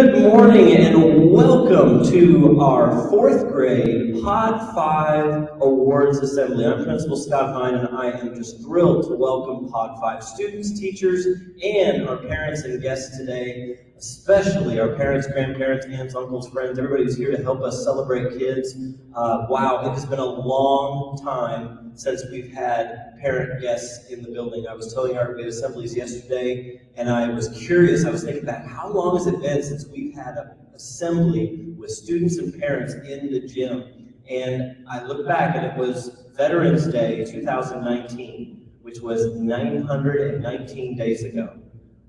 Good morning and welcome to our fourth grade Pod 5 Awards Assembly. I'm Principal Scott Hine and I am just thrilled to welcome Pod 5 students, teachers, and our parents and guests today, especially our parents, grandparents, aunts, uncles, friends, everybody who's here to help us celebrate kids. Wow, it has been a long time since we've had parent guests in the building. I was telling our grade assemblies yesterday, and I was curious, I was thinking back, how long has it been since we've had an assembly with students and parents in the gym? And I look back and it was Veterans Day 2019, which was 919 days ago,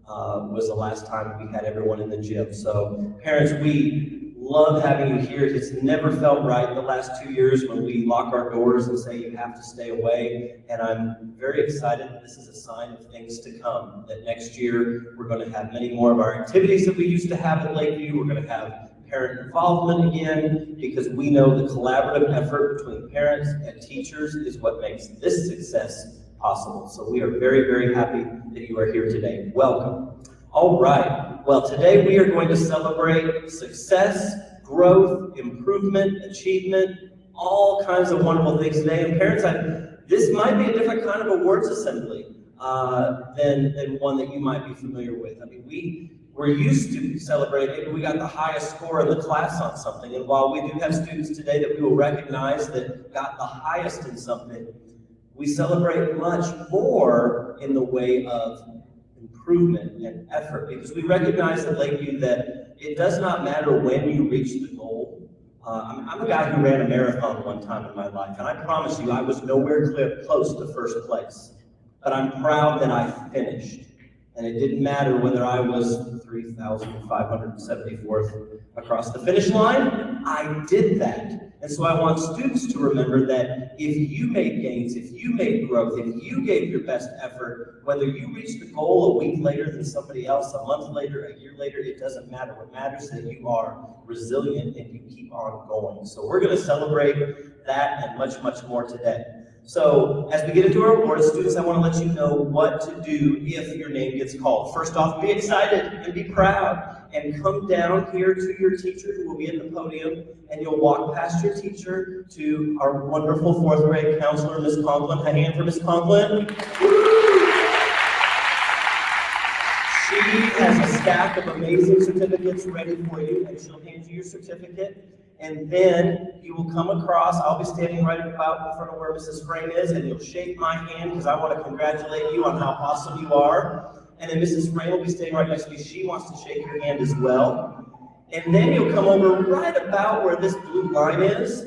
was the last time we had everyone in the gym. So parents, we love having you here. It's never felt right the last 2 years when we lock our doors and say you have to stay away. And I'm very excited that this is a sign of things to come, that next year we're going to have many more of our activities that we used to have at Lakeview. We're going to have parent involvement again, because we know the collaborative effort between parents and teachers is what makes this success possible. So we are very, very happy that you are here today. Welcome. All right, well, today we are going to celebrate success, growth, improvement, achievement, all kinds of wonderful things today. And parents, this might be a different kind of awards assembly than one that you might be familiar with. I mean, we're used to celebrating, maybe we got the highest score in the class on something, and while we do have students today that we will recognize that got the highest in something, we celebrate much more in the way of improvement and effort, because we recognize at Lakeview that it does not matter when you reach the goal. I'm a guy who ran a marathon one time in my life, and I promise you I was nowhere close to first place, but I'm proud that I finished. And it didn't matter whether I was 3,574th across the finish line, I did that. And so I want students to remember that if you made gains, if you made growth, if you gave your best effort, whether you reached the goal a week later than somebody else, a month later, a year later, it doesn't matter. What matters is that you are resilient and you keep on going. So we're going to celebrate that and much, much more today. So as we get into our awards, students, I want to let you know what to do if your name gets called. First off, be excited and be proud, and come down here to your teacher who will be at the podium, and you'll walk past your teacher to our wonderful fourth grade counselor, Ms. Conklin. A hand for Ms. Conklin. She has a stack of amazing certificates ready for you, and she'll hand you your certificate. And then you will come across, I'll be standing right about in front of where Mrs. Frame is, and you'll shake my hand because I want to congratulate you on how awesome you are. And then Mrs. Frame will be standing right next to you. She wants to shake your hand as well. And then you'll come over right about where this blue line is,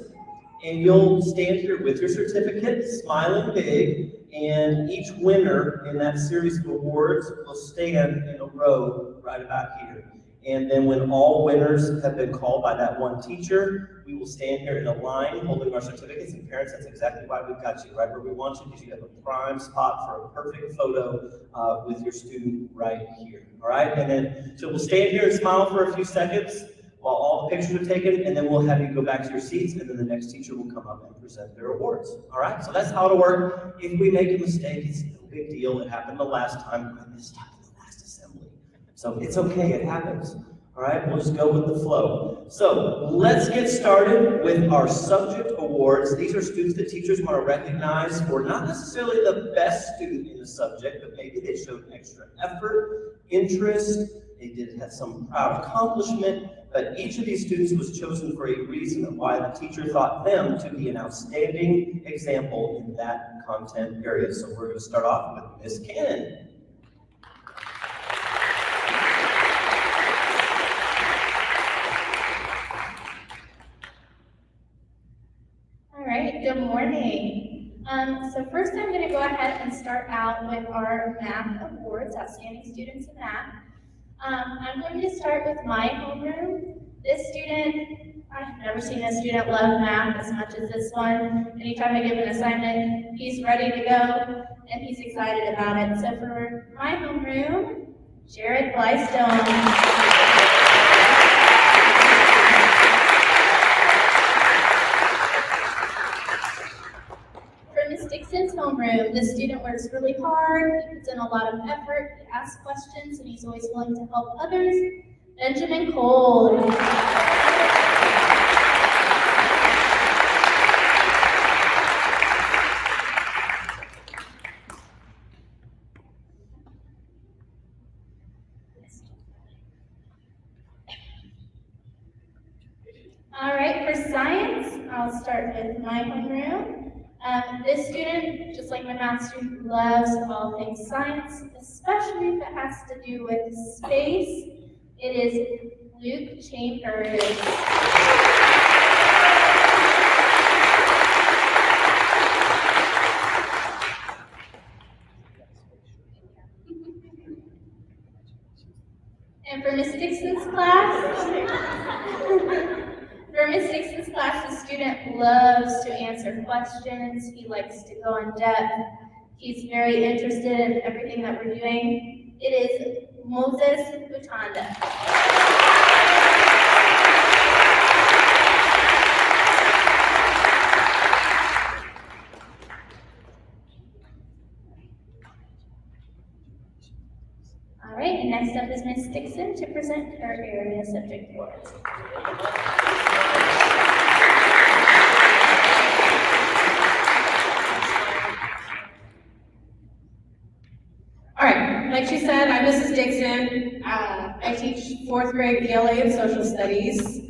and you'll stand here with your certificate, smiling big, and each winner in that series of awards will stand in a row right about here. And then when all winners have been called by that one teacher, we will stand here in a line holding our certificates. And parents, that's exactly why we've got you right where we want you, because you have a prime spot for a perfect photo with your student right here. All right? And then, so we'll stand here and smile for a few seconds while all the pictures are taken, and then we'll have you go back to your seats, and then the next teacher will come up and present their awards. All right? So that's how it'll work. If we make a mistake, it's no big deal. It happened the last time. I missed out in the last assembly. So it's okay, it happens. All right, we'll just go with the flow. So let's get started with our subject awards. These are students that teachers want to recognize for not necessarily the best student in the subject, but maybe they showed extra effort, interest, they had some proud accomplishment, but each of these students was chosen for a reason of why the teacher thought them to be an outstanding example in that content area. So we're going to start off with Ms. Cannon. Good morning. So first I'm going to go ahead and start out with our math awards, outstanding students in math. I'm going to start with my homeroom. This student, I've never seen a student love math as much as this one. Anytime I give an assignment, he's ready to go and he's excited about it. So for my homeroom, Jared Blystone. Dixon's homeroom, this student works really hard, he puts in a lot of effort, he asks questions, and he's always willing to help others. Benjamin Cole. All right, for science, I'll start with my homeroom. This student, just like my math student, loves all things science, especially if it has to do with space. It is Luke Chambers. And for Miss Dixon's class, the student loves to answer questions. He likes to go in depth. He's very interested in everything that we're doing. It is Moses Utanda. All right, and next up is Ms. Dixon to present her area subject boards. All right, like she said, I'm Mrs. Dixon. I teach fourth grade ELA and social studies.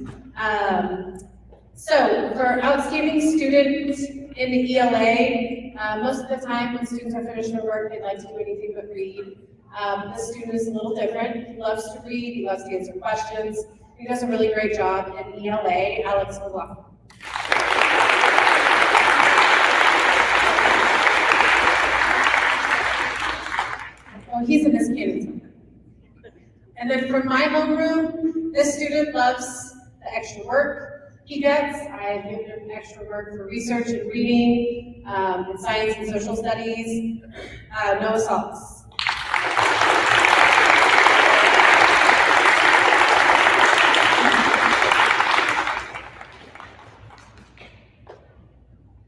So for outstanding students in the ELA, most of the time when students are finished their work, they'd like to do anything but read. This student is a little different. He loves to read, he loves to answer questions. He does a really great job in ELA, Alex McLaughlin. Well, he's in this kid. And then from my homeroom, this student loves the extra work he gets. I've given him extra work for research and reading, in science and social studies, no assaults.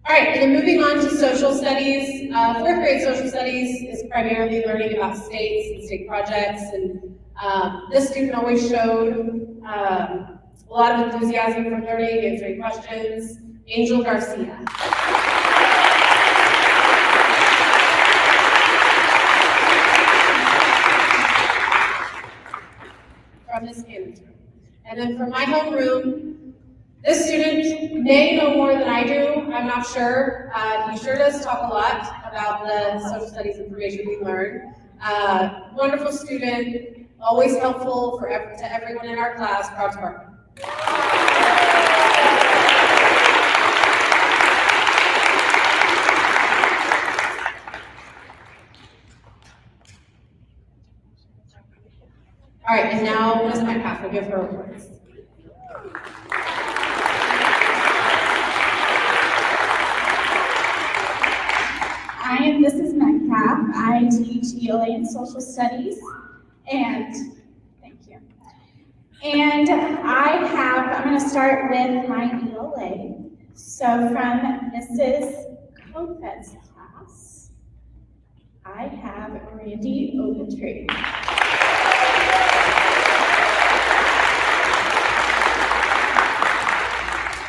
All right, and then moving on to social studies. Fourth grade social studies is primarily learning about states and state projects, and this student always showed a lot of enthusiasm for learning, answering questions. Angel Garcia. From this campus. And then from my homeroom, this student may know more than I do, I'm not sure. He sure does talk a lot about the social studies information we learn. Wonderful student, always helpful to everyone in our class, proud to partner. All right, and now Ms. Metcalf will give her awards. I am Mrs. Metcalf. I teach ELA and social studies, and thank you. And I'm going to start with my ELA. So from Mrs. Kofed's class, I have Randy Ogletree.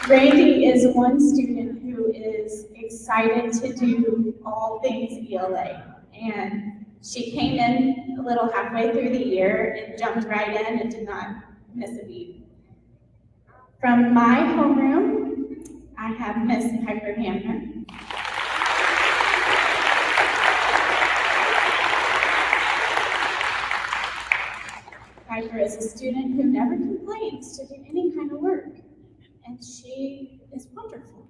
Randy is one student who is excited to do all things ELA. And she came in a little halfway through the year and jumped right in and did not miss a beat. From my homeroom, I have Miss Piper Hamner. Piper is a student who never complains to do any kind of work. And she is wonderful.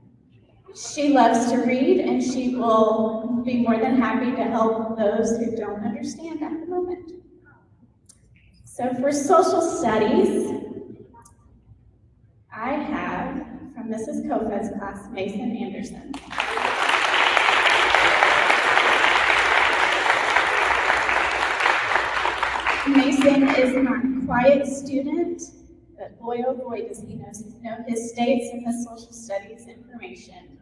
She loves to read, and she will be more than happy to help those who don't understand at the moment. So for social studies, I have, from Mrs. Kofed's class, Mason Anderson. Mason is not a quiet student, but boy, oh boy, does he know his states and the social studies information.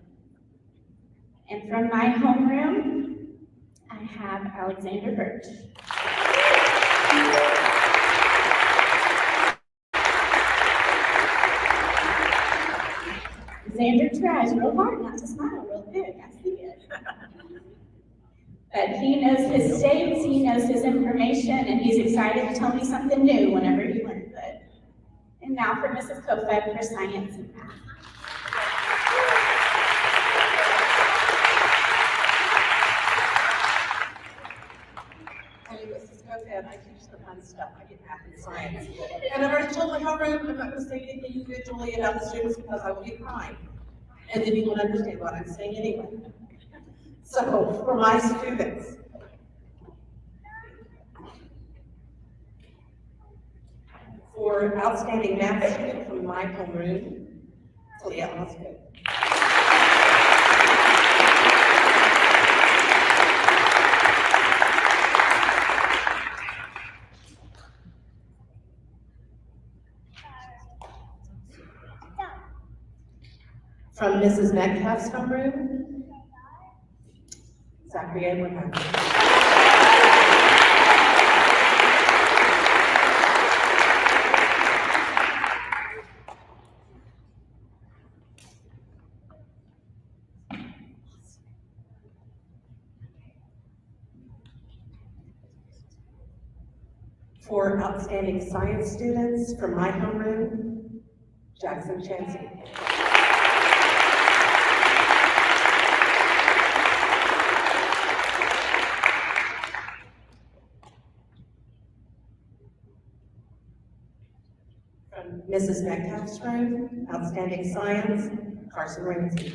And from my homeroom, I have Alexander Birch. Alexander tries real hard not to smile real big, I see it. But he knows his states, he knows his information, and he's excited to tell me something new whenever he learns it. And now for Mrs. Kofed for science and math. Hi, Mrs. Kofed. I teach the fun stuff. I get math and science. And I've already told my homeroom I'm not going to say anything individually about the students because I will be crying. And then you won't understand what I'm saying anyway. So, for my students, for outstanding math student from my homeroom, Talia Osgood. From Mrs. Metcalf's homeroom, Zachary Abraham. For outstanding science students from my homeroom, Jackson Chansey. From Mrs. Metcalf's room, outstanding science, Carson Ramsey.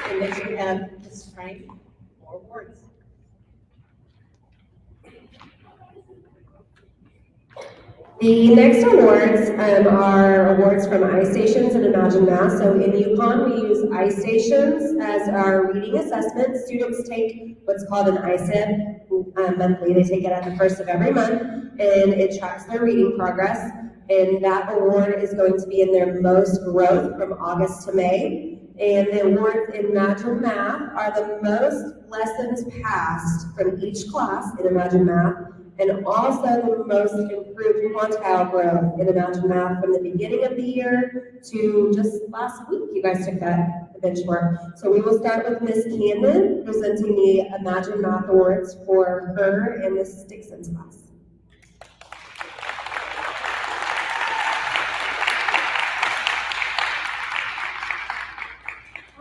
And next we have Ms. Frank for awards. The next awards are awards from iStations and Imagine Math. So in UConn, we use iStations as our reading assessment. Students take what's called an ISIB monthly. They take it at the first of every month, and it tracks their reading progress. And that award is going to be in their most growth from August to May. And the awards in Imagine Math are the most lessons passed from each class in Imagine Math, and also the most improved quantile growth in Imagine Math from the beginning of the year to just last week. You guys took that benchmark. So we will start with Miss Camden presenting the Imagine Math Awards for her and Miss Dixon's class.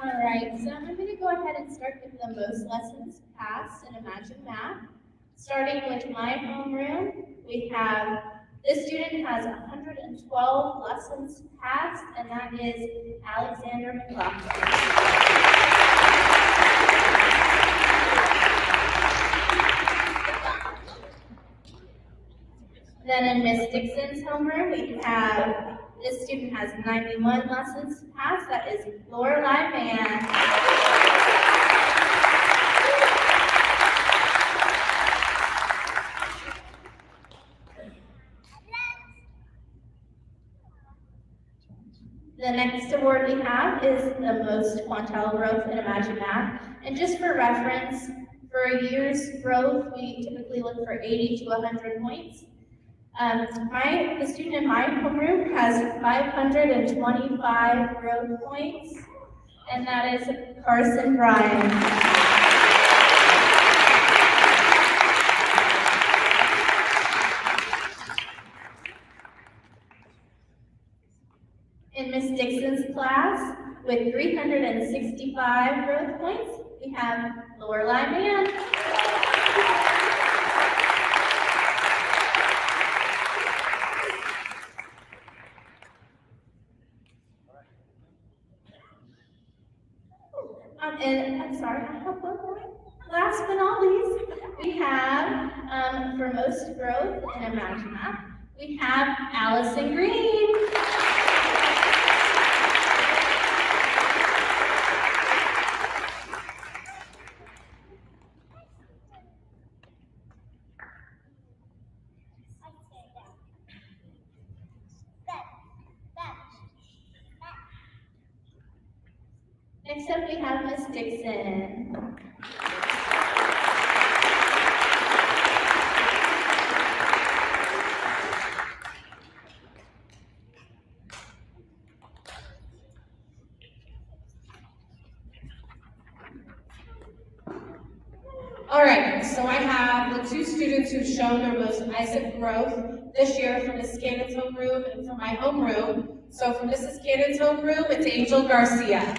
All right, so I'm going to go ahead and start with the most lessons passed in Imagine Math. Starting with my homeroom, we have, this student has 112 lessons passed, and that is Alexander McLaughlin. Then in Miss Dixon's homeroom, we have, this student has 91 lessons passed, that is Lorelei Mann. The next award we have is the most quantile growth in Imagine Math. And just for reference, for a year's growth, we typically look for 80 to 100 points. The student in my homeroom has 525 growth points, and that is Carson Bryan. In Miss Dixon's class, with 365 growth points, we have Lorelei Mann. And I'm sorry, I have one more. Last but not least, we have, for most growth in Imagine Math, we have Allison Green. Next up, we have Miss Dixon. All right, so I have the two students who've shown their most ISIP growth this year from Mrs. Cannon's homeroom and from my homeroom. So from Mrs. Cannon's homeroom, it's Angel Garcia.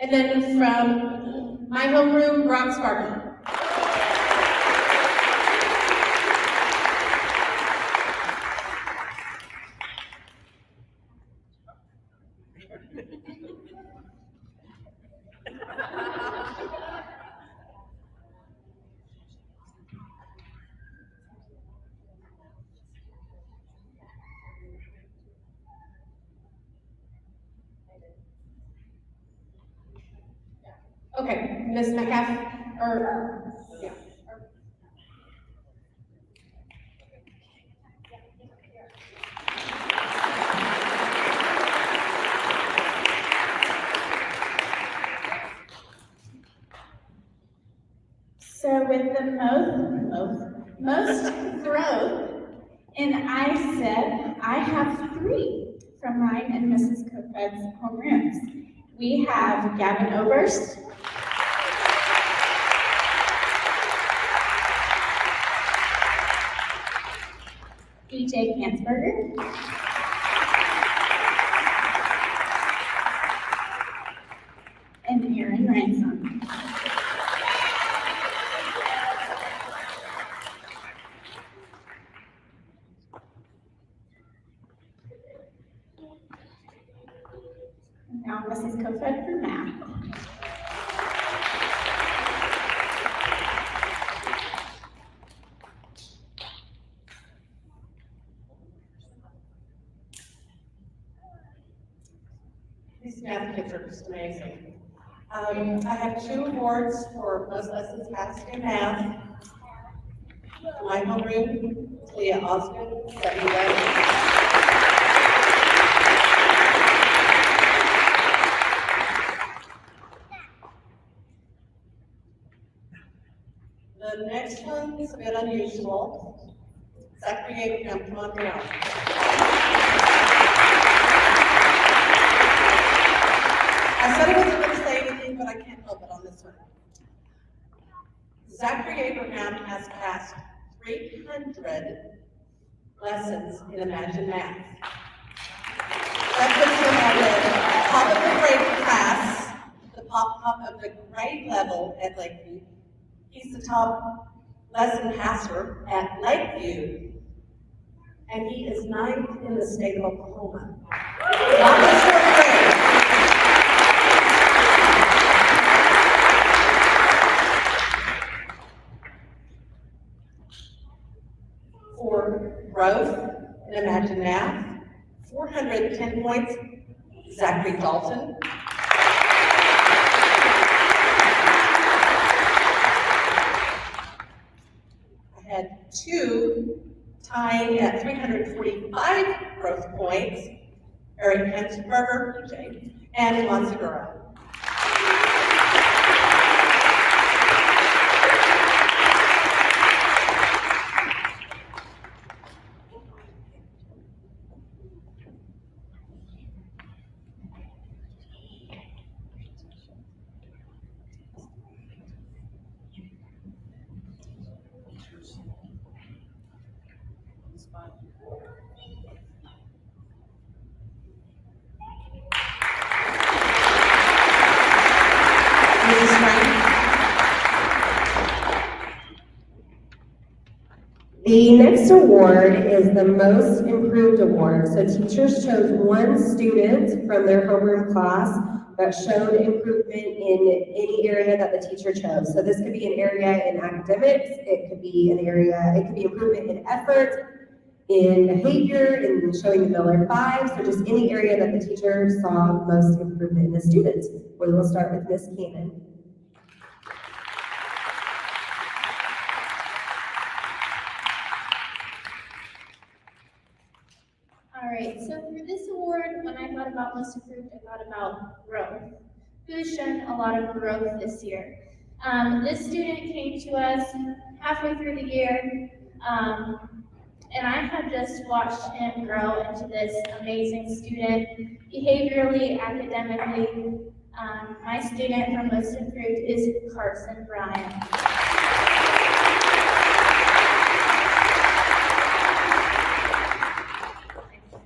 And then from my homeroom, Brock Spartan. Okay, Ms. Metcalf, or, yeah. So with the most growth in ISIP, I have 3 from mine and Mrs. Kofed's homerooms. We have Gavin Oberst, BJ Hansberger, and Aaron Ransom. Now Mrs. Kofed for math. These math kids are just amazing. I have 2 awards for most lessons passed in math. My homeroom, Leah Osgood, 71. The next one is a bit unusual. Zachary Abraham, come on down. I said I wasn't going to say anything, but I can't help it on this one. Zachary Abraham has passed 300 lessons in Imagine Math. That puts him at the top of the grade class, the top of the grade level at Lakeview. He's the top lesson passer at Lakeview, and he is 9th in the state of Oklahoma. Not the 4th grade. For growth in Imagine Math, 410 points, Zachary Dalton. I had 2 tying at 345 growth points, Eric Hensberger, and Juan Segura. The next award is the Most Improved Award. So teachers chose 1 student from their homeroom class that showed improvement in any area that the teacher chose. So this could be an area in academics, it could be improvement in effort, in behavior, in showing the Miller 5, so just any area that the teacher saw most improvement in the students. We will start with Miss Cannon. Okay, so for this award, when I thought about most improved, I thought about growth. Who's shown a lot of growth this year? This student came to us halfway through the year, and I have just watched him grow into this amazing student, behaviorally, academically. My student from Most Improved is Carson Bryan.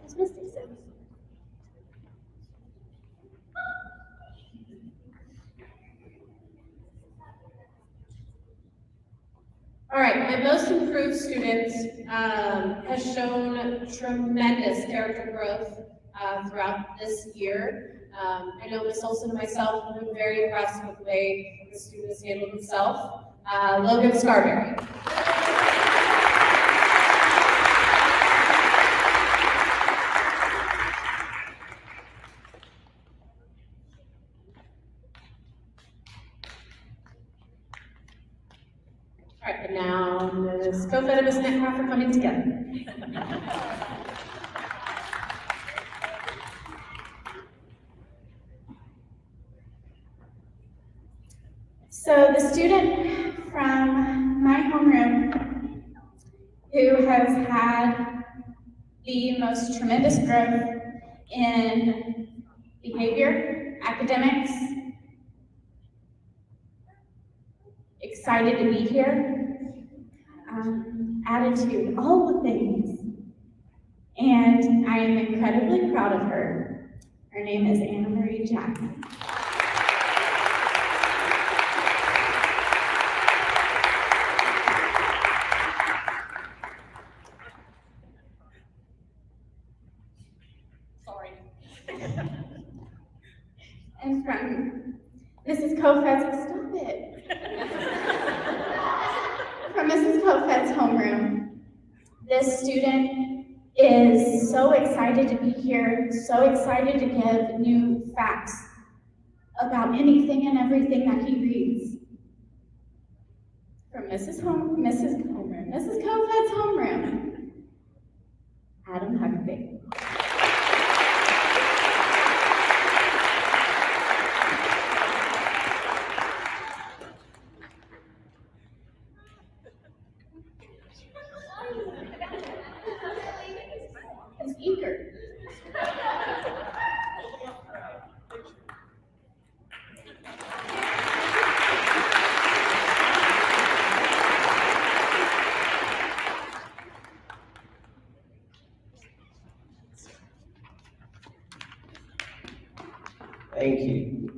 It's Mystic Sim. All right, my most improved student has shown tremendous character growth throughout this year. I know Ms. Olson and myself have been very impressed with the way the student has handled himself. Logan Scarberry. All right, and now Ms. Kofed and Ms. Metcalf are coming together. So the student from my homeroom who has had the most tremendous growth in behavior, academics, excited to be here, attitude, all the things. And I am incredibly proud of her. Her name is Anna Marie Jackson. And from Mrs. Kofed's, stop it. From Mrs. Kofed's homeroom, this student is so excited to be here, so excited to give new facts about anything and everything that he reads. From Mrs. Kofed's homeroom, Adam Huckabee. He's eager. Thank you.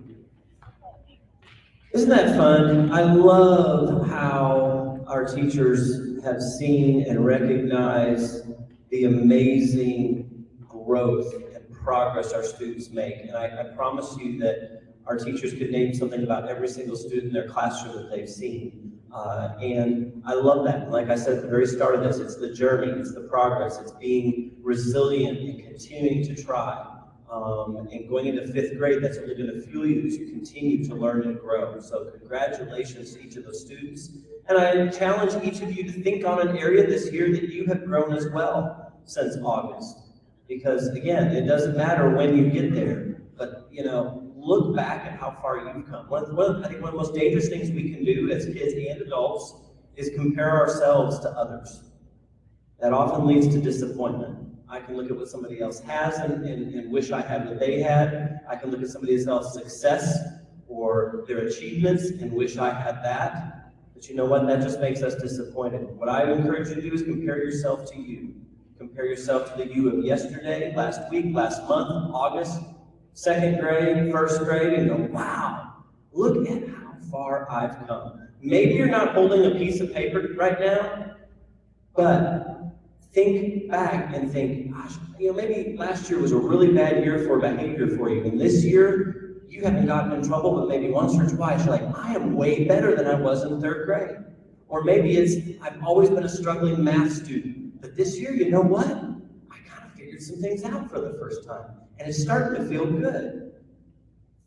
Isn't that fun? I love how our teachers have seen and recognized the amazing growth and progress our students make. And I promise you that our teachers could name something about every single student in their classroom that they've seen. And I love that. Like I said at the very start of this, it's the journey, it's the progress, it's being resilient and continuing to try. And going into 5th grade, that's only going to fuel you as you continue to learn and grow. So congratulations to each of those students. And I challenge each of you to think on an area this year that you have grown as well since August. Because again, it doesn't matter when you get there, but look back at how far you've come. I think one of the most dangerous things we can do as kids and adults is compare ourselves to others. That often leads to disappointment. I can look at what somebody else has and wish I had what they had. I can look at somebody else's success or their achievements and wish I had that. But you know what? That just makes us disappointed. What I encourage you to do is compare yourself to you. Compare yourself to the you of yesterday, last week, last month, August, 2nd grade, 1st grade, and go, wow, look at how far I've come. Maybe you're not holding a piece of paper right now, but think back and think, gosh, maybe last year was a really bad year for behavior for you. And this year, you haven't gotten in trouble, but maybe once or twice, you're like, I am way better than I was in 3rd grade. Or maybe it's, I've always been a struggling math student, but this year, you know what? I kind of figured some things out for the first time, and it's starting to feel good.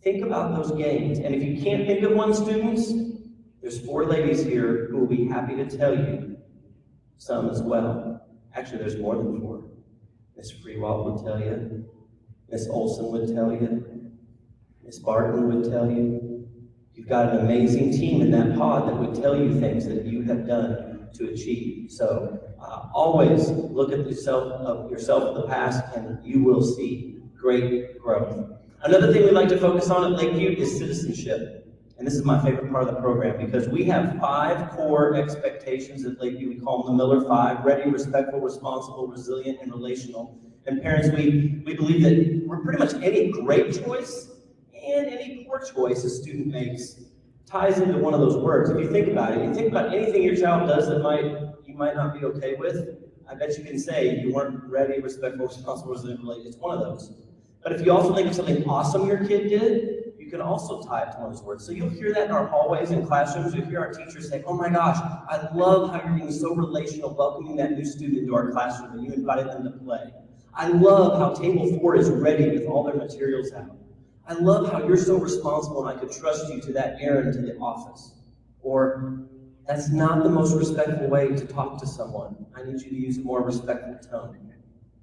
Think about those gains. And if you can't think of one, students, there's 4 ladies here who will be happy to tell you some as well. Actually, there's more than 4. Miss Freewalt would tell you. Miss Olson would tell you. Miss Barton would tell you. You've got an amazing team in that pod that would tell you things that you have done to achieve. So always look at yourself of the past, and you will see great growth. Another thing we like to focus on at Lakeview is citizenship. And this is my favorite part of the program because we have 5 core expectations at Lakeview. We call them the Miller 5: ready, respectful, responsible, resilient, and relational. And parents, we believe that we're pretty much any great choice and any poor choice a student makes ties into one of those words. If you think about it, you think about anything your child does that you might not be okay with, I bet you can say you weren't ready, respectful, responsible, resilient, related. It's one of those. But if you also think of something awesome your kid did, you can also tie it to one of those words. So you'll hear that in our hallways and classrooms. You'll hear our teachers say, oh my gosh, I love how you're being so relational, welcoming that new student into our classroom, and you invited them to play. I love how table 4 is ready with all their materials out. I love how you're so responsible and I could trust you to that errand to the office. Or, that's not the most respectful way to talk to someone. I need you to use a more respectful tone.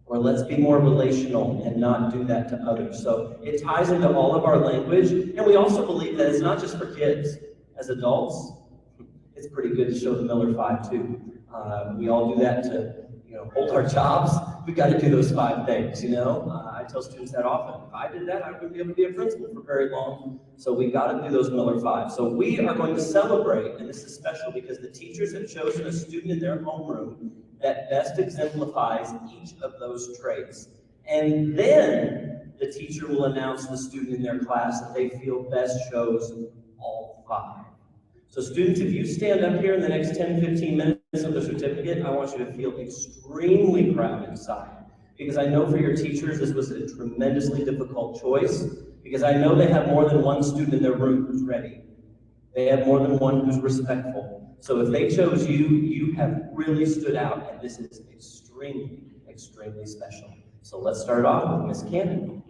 Or let's be more relational and not do that to others. So it ties into all of our language. And we also believe that it's not just for kids. As adults, it's pretty good to show the Miller 5 too. We all do that to hold our jobs. We've got to do those 5 things, I tell students that often. If I did that, I wouldn't be able to be a principal for very long. So we've got to do those Miller 5. So we are going to celebrate, and this is special because the teachers have chosen a student in their homeroom that best exemplifies each of those traits. And then the teacher will announce the student in their class that they feel best shows all 5. So students, if you stand up here in the next 10, 15 minutes of the certificate, I want you to feel extremely proud inside. Because I know for your teachers, this was a tremendously difficult choice. Because I know they have more than one student in their room who's ready. They have more than one who's respectful. So if they chose you, you have really stood out, and this is extremely, extremely special. So let's start off with Miss Cannon.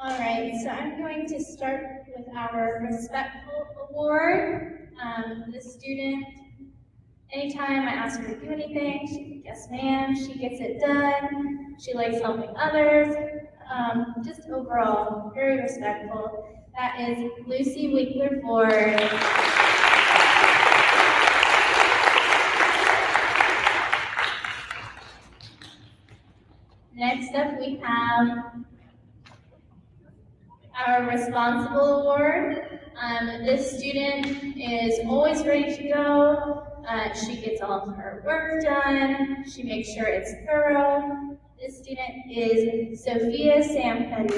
All right, so I'm going to start with our Respectful Award. This student, anytime I ask her to do anything, she says, yes ma'am, she gets it done. She likes helping others. Just overall, very respectful. That is Lucy Winkler Ford. Next up, we have our Responsible Award. This student is always ready to go. She gets all of her work done. She makes sure it's thorough. This student is Sophia Sampetty.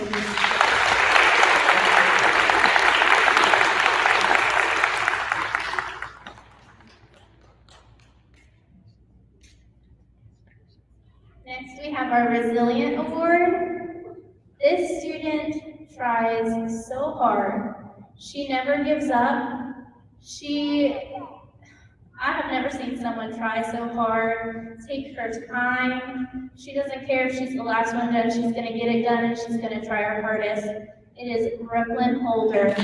Next, we have our Resilient Award. This student tries so hard. She never gives up. I have never seen someone try so hard, take her time. She doesn't care if she's the last one done, she's gonna get it done and she's gonna try her hardest. It is Brooklyn Holder.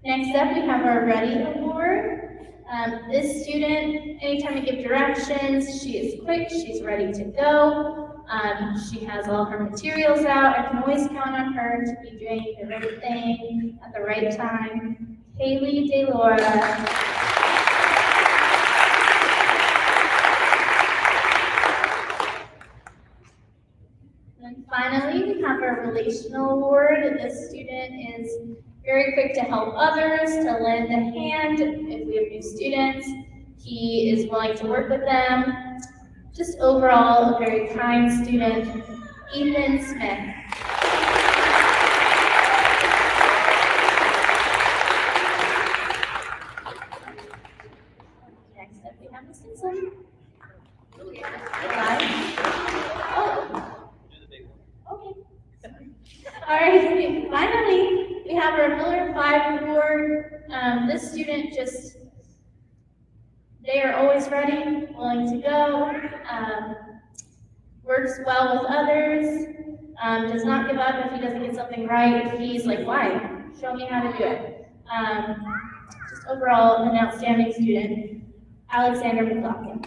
Next up, we have our Ready Award. This student, anytime we give directions, she is quick, she's ready to go. She has all her materials out. I can always count on her to be doing the right thing at the right time. Haley DeLaura. And finally, we have our Relational Award. This student is very quick to help others, to lend a hand if we have new students. He is willing to work with them. Just overall, a very kind student, Ethan Smith. Next up, we have Miss Simpson. Okay. All right, finally, we have our Miller 5 Award. This student just They are always ready, willing to go, works well with others, does not give up if he doesn't get something right. He's like, why? Show me how to do it. Just overall, an outstanding student, Alexander McLaughlin.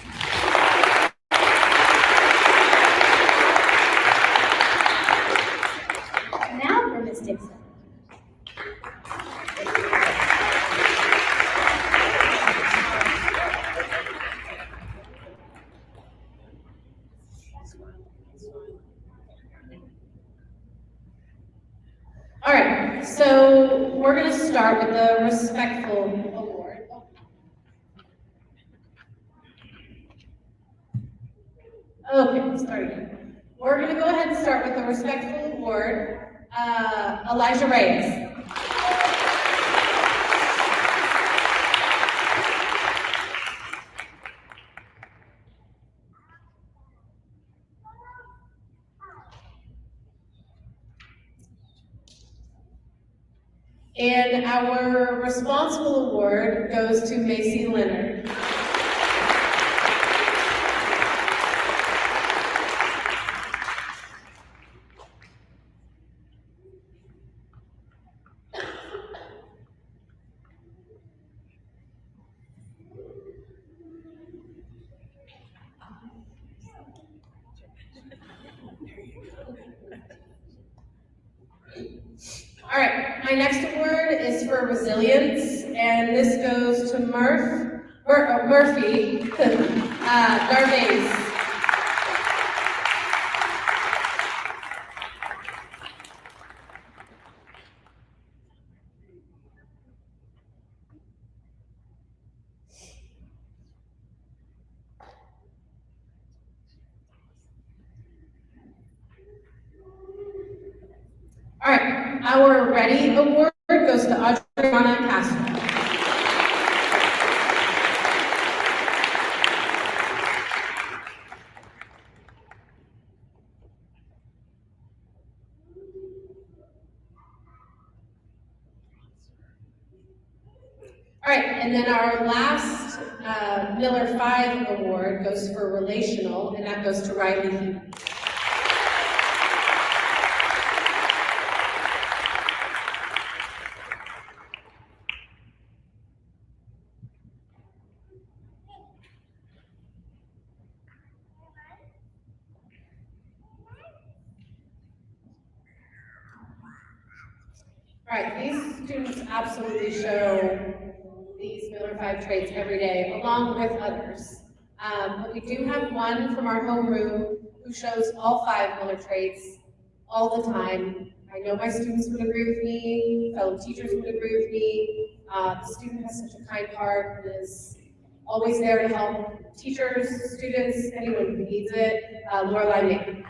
Now for Miss Dixon. All right, so we're gonna start with the Respectful Award. Okay, starting. We're gonna go ahead and start with the Respectful Award, Elijah Reyes. And our Responsible Award goes to Macy Leonard. All right, my next award is for resilience, and this goes to Murphy Darvaze. All right, our Ready Award goes to Adriana Castro. All right, and then our last Miller 5 award goes for Relational, and that goes to Riley Heath. All right, these students absolutely show these Miller 5 traits every day, along with others. But we do have one from our homeroom who shows all 5 Miller traits all the time. I know my students would agree with me, fellow teachers would agree with me. The student has such a kind heart and is always there to help teachers, students, anyone who needs it. Lorelai Mason.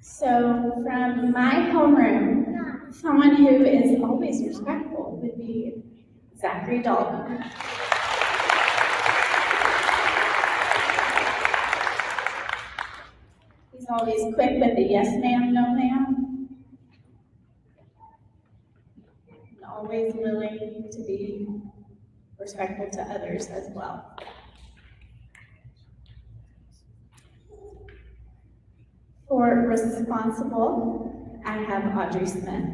So from my homeroom, someone who is always respectful would be Zachary Dalton. He's always quick with the yes ma'am, no ma'am. And always willing to be respectful to others as well. For responsible, I have Audrey Smith.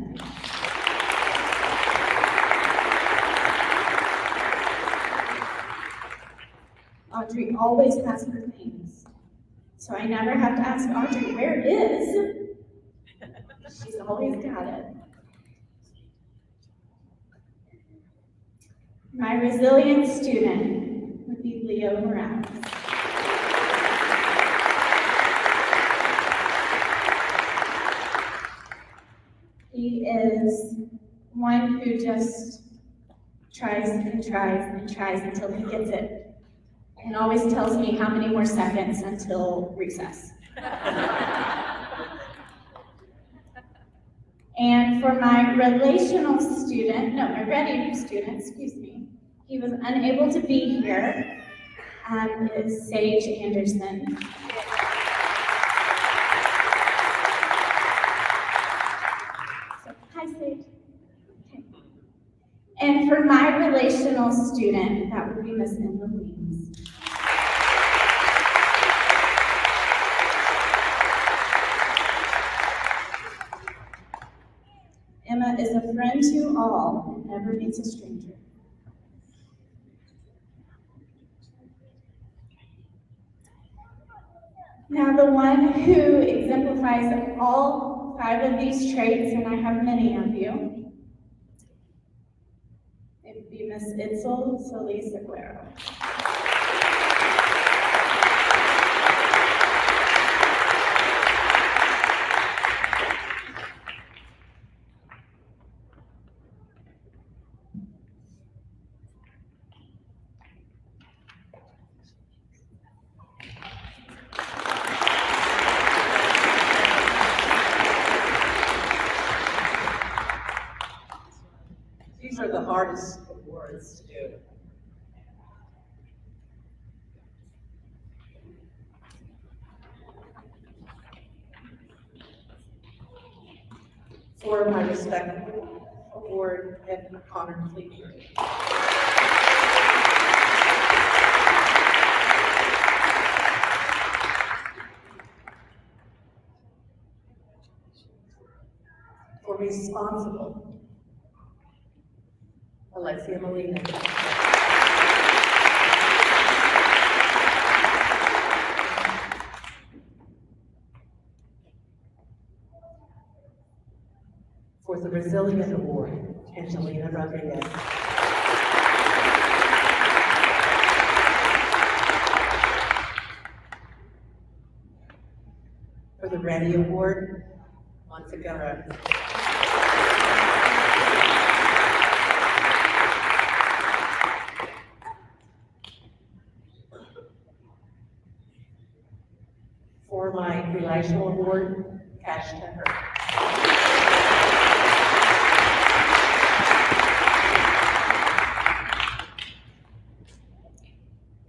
Audrey always has her things, so I never have to ask Audrey, where is? She's always got it. My resilient student would be Leo Morales. who just tries and tries and tries until he gets it, and always tells me how many more seconds until recess. And for my relational student, no, my ready student, excuse me, he was unable to be here, is Sage Anderson. So, hi, Sage. Okay. And for my relational student, that would be Miss Emma Weems. Emma is a friend to all and never meets a stranger. Now, the one who exemplifies all 5 of these traits, and I have many of you, it would be Miss Itzel Solis Aguero. These are the hardest awards to do. For my respectful award at Connor Lakeview. For responsible, Alexia Molina. For the Resilient Award, Angelina Rodriguez. For the Ready Award, Montserrat. For my Relational Award, Cash Tucker.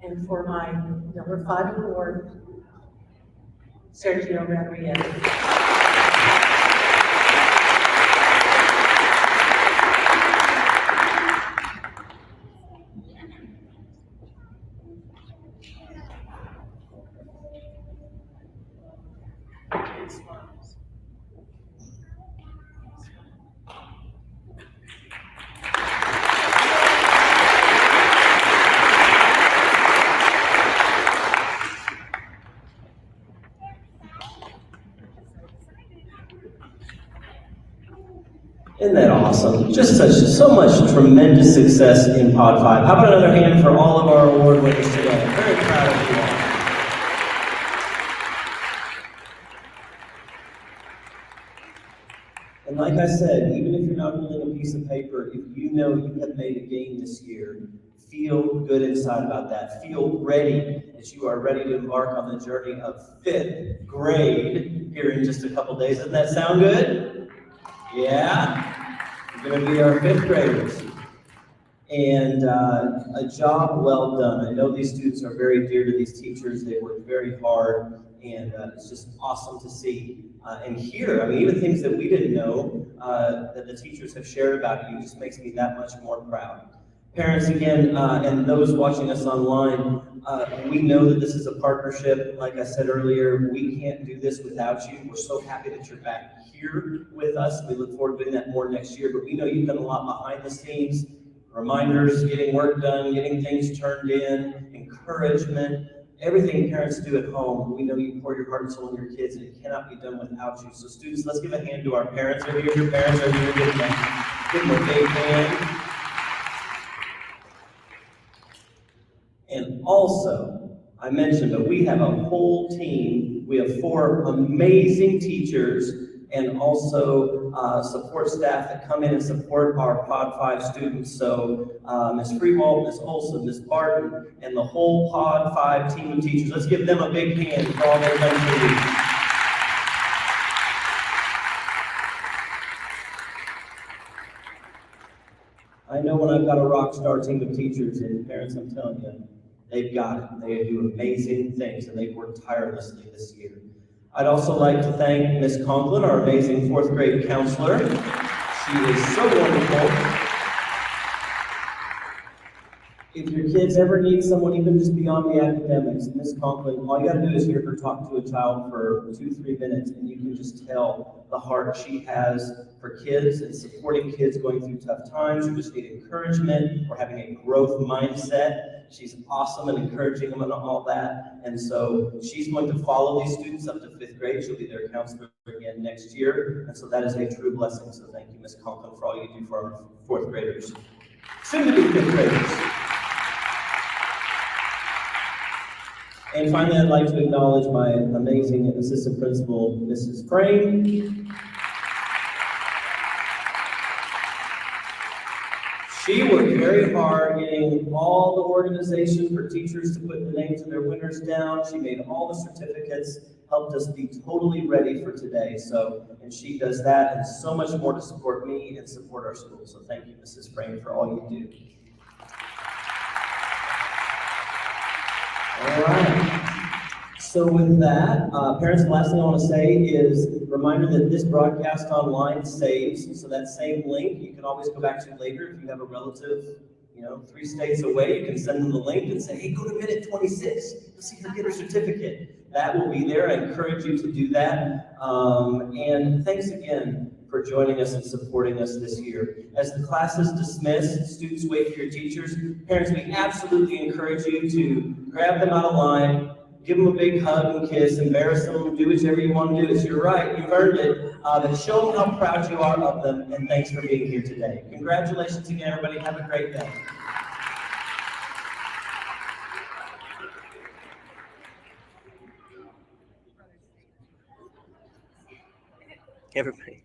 And for my number 5 award, Sergio Rodriguez. Isn't that awesome? Just so much tremendous success in Pod 5. How about another hand for all of our award winners today? I'm very proud of you all. And like I said, even if you're not holding a piece of paper, if you know you have made a gain this year, feel good inside about that. Feel ready as you are ready to embark on the journey of 5th grade here in just a couple days. Doesn't that sound good? Yeah? You're going to be our 5th graders. And a job well done. I know these students are very dear to these teachers. They work very hard, and it's just awesome to see and hear. I mean, even things that we didn't know that the teachers have shared about you just makes me that much more proud. Parents, again, and those watching us online, we know that this is a partnership. Like I said earlier, we can't do this without you. We're so happy that you're back here with us. We look forward to doing that more next year, but we know you've done a lot behind the scenes. Reminders, getting work done, getting things turned in, encouragement, everything parents do at home. We know you pour your heart and soul in your kids, and it cannot be done without you. So students, let's give a hand to our parents. Are here? Your parents are here. Give them a big hand. And also, I mentioned that we have a whole team. We have 4 amazing teachers and also support staff that come in and support our Pod 5 students. So Ms. Freewald, Ms. Olson, Ms. Barton, and the whole Pod 5 team of teachers. Let's give them a big hand for all they've done for you. I know when I've got a rock star team of teachers and parents, I'm telling you, they've got it. They do amazing things, and they've worked tirelessly this year. I'd also like to thank Ms. Conklin, our amazing fourth grade counselor. She is so wonderful. If your kids ever need someone even just beyond the academics, Ms. Conklin, all you gotta do is hear her talk to a child for 2-3 minutes, and you can just tell the heart she has for kids and supporting kids going through tough times who just need encouragement or having a growth mindset. She's awesome and encouraging them and all that. And so she's going to follow these students up to 5th grade. She'll be their counselor again next year. And so that is a true blessing. So thank you, Ms. Conklin, for all you do for our 4th graders. Soon to be 5th graders. And finally, I'd like to acknowledge my amazing assistant principal, Mrs. Frame. She worked very hard getting all the organization for teachers to put the names of their winners down. She made all the certificates, helped us be totally ready for today. And she does that and so much more to support me and support our school. So thank you, Mrs. Frame, for all you do. All right. So with that, parents, the last thing I want to say is reminder that this broadcast online saves. So that same link you can always go back to later if you have a relative, 3 states away. You can send them the link and say, hey, go to minute 26. You'll see her get her certificate. That will be there. I encourage you to do that. And thanks again for joining us and supporting us this year. As the class is dismissed, students wait for your teachers. Parents, we absolutely encourage you to grab them out of line, give them a big hug and kiss, embarrass them, do whichever you want to do. It's your right, you've earned it. But show them how proud you are of them, and thanks for being here today. Congratulations again, everybody. Have a great day. Everybody.